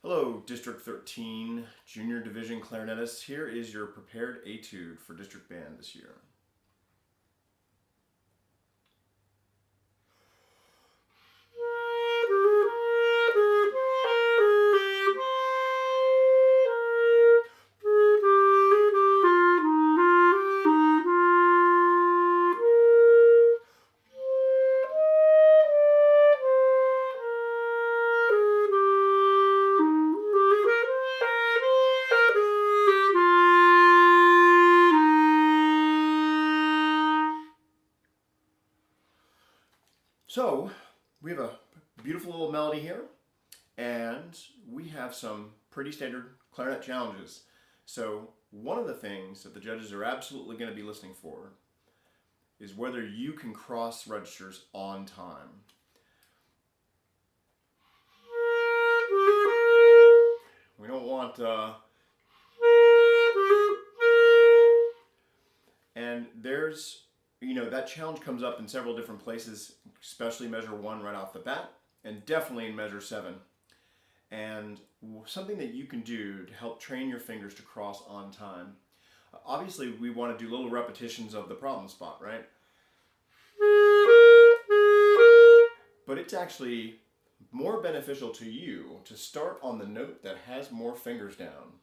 Hello, District 13 Junior Division clarinetists. Here is your prepared etude for District Band this year. So, we have a beautiful little melody here, and we have some pretty standard clarinet challenges. So, one of the things that the judges are absolutely going to be listening for is whether you can cross registers on time. We don't want and there's that challenge comes up in several different places, especially measure 1 right off the bat, and definitely in measure 7. And something that you can do to help train your fingers to cross on time. Obviously, we want to do little repetitions of the problem spot, right? But it's actually more beneficial to you to start on the note that has more fingers down.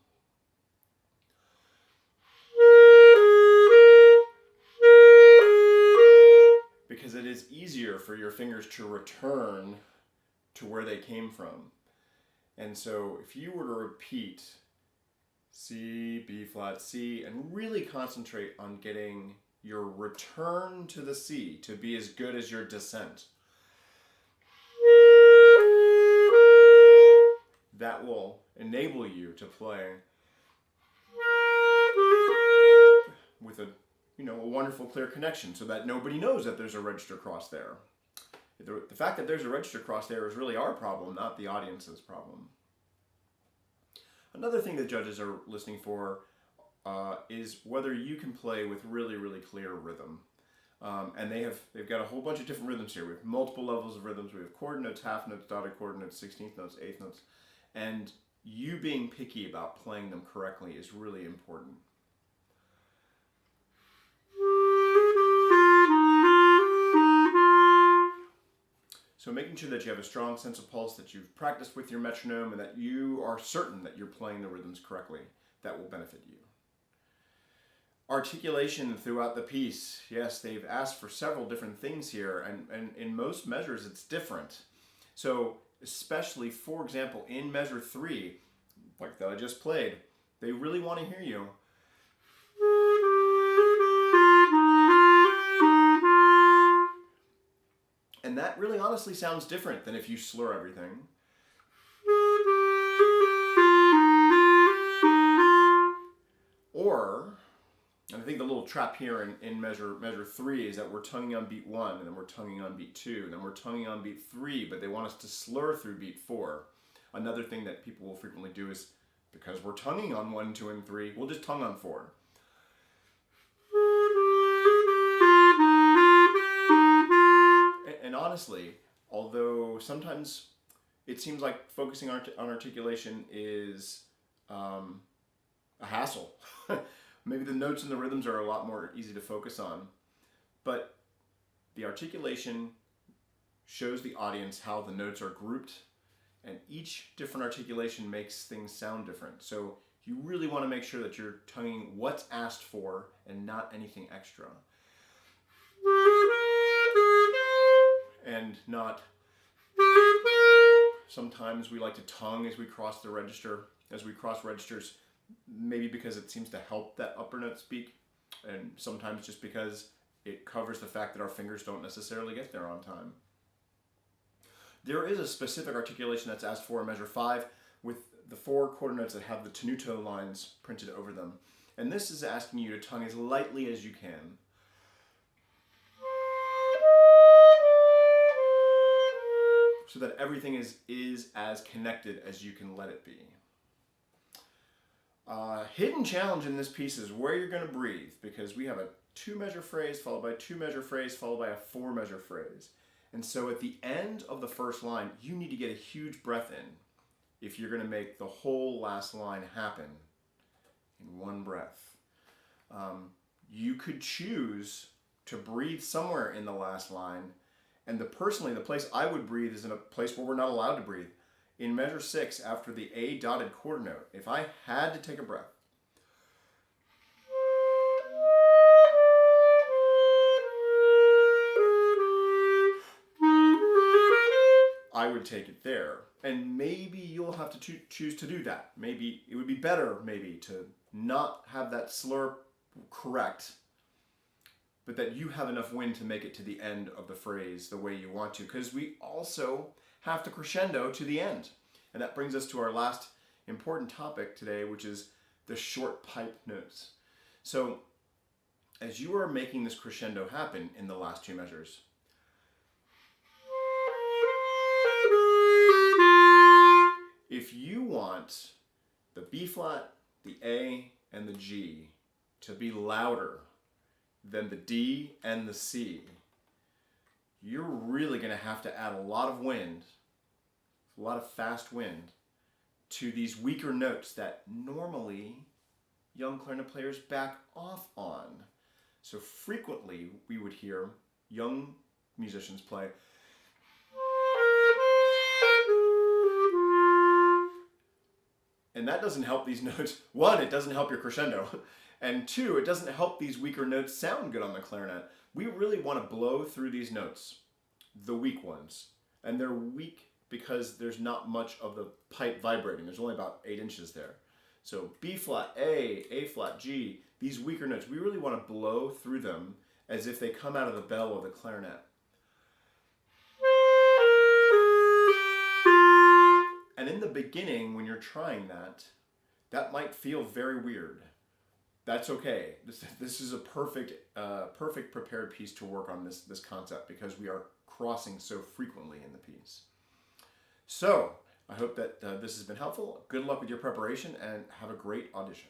Because it is easier for your fingers to return to where they came from. And so if you were to repeat C, B flat, C, and really concentrate on getting your return to the C to be as good as your descent, that will enable you to play with a wonderful clear connection so that nobody knows that there's a register cross there. The fact that there's a register cross there is really our problem, not the audience's problem. Another thing that judges are listening for is whether you can play with really, really clear rhythm. And they've got a whole bunch of different rhythms here. We have multiple levels of rhythms. We have quarter notes, half notes, dotted quarter notes, 16th notes, 8th notes. And you being picky about playing them correctly is really important. So making sure that you have a strong sense of pulse, that you've practiced with your metronome, and that you are certain that you're playing the rhythms correctly, that will benefit you. Articulation throughout the piece. Yes, they've asked for several different things here, and in most measures it's different. So especially, for example, in measure 3, like that I just played, they really want to hear you. And that really honestly sounds different than if you slur everything. Or, and I think the little trap here in measure 3 is that we're tonguing on beat 1, and then we're tonguing on beat 2, and then we're tonguing on beat 3, but they want us to slur through beat 4. Another thing that people will frequently do is, because we're tonguing on 1, 2, and 3, we'll just tongue on 4. And honestly, although sometimes it seems like focusing on articulation is a hassle. Maybe the notes and the rhythms are a lot more easy to focus on. But the articulation shows the audience how the notes are grouped, and each different articulation makes things sound different. So you really want to make sure that you're tonguing what's asked for and not anything extra. And not, sometimes we like to tongue as we cross the register, as we cross registers, maybe because it seems to help that upper note speak, and sometimes just because it covers the fact that our fingers don't necessarily get there on time. There is a specific articulation that's asked for in measure 5 with the 4 quarter notes that have the tenuto lines printed over them. And this is asking you to tongue as lightly as you can. So that everything is as connected as you can let it be. Hidden challenge in this piece is where you're going to breathe, because we have a 2-measure phrase followed by a 2-measure phrase followed by a 4-measure phrase. And so at the end of the first line, you need to get a huge breath in. if you're going to make the whole last line happen in one breath. You could choose to breathe somewhere in the last line, and personally, the place I would breathe is in a place where we're not allowed to breathe. In measure 6, after the A dotted quarter note, if I had to take a breath, I would take it there. And maybe you'll have to choose to do that. Maybe it would be better, maybe, to not have that slur correct, but that you have enough wind to make it to the end of the phrase the way you want to, because we also have to crescendo to the end. And that brings us to our last important topic today, which is the short pipe notes. So as you are making this crescendo happen in the last two measures, if you want the B flat, the A, and the G to be louder than the D and the C, you're really going to have to add a lot of wind, a lot of fast wind, to these weaker notes that normally young clarinet players back off on. So frequently we would hear young musicians play, and that doesn't help these notes. One, it doesn't help your crescendo. And two, it doesn't help these weaker notes sound good on the clarinet. We really want to blow through these notes, the weak ones. And they're weak because there's not much of the pipe vibrating. There's only about 8 inches there. So B flat, A flat, G, these weaker notes, we really want to blow through them as if they come out of the bell of the clarinet. And in the beginning, when you're trying that, that might feel very weird. That's okay. This is a perfect prepared piece to work on this concept, because we are crossing so frequently in the piece. So I hope that this has been helpful. Good luck with your preparation, and have a great audition.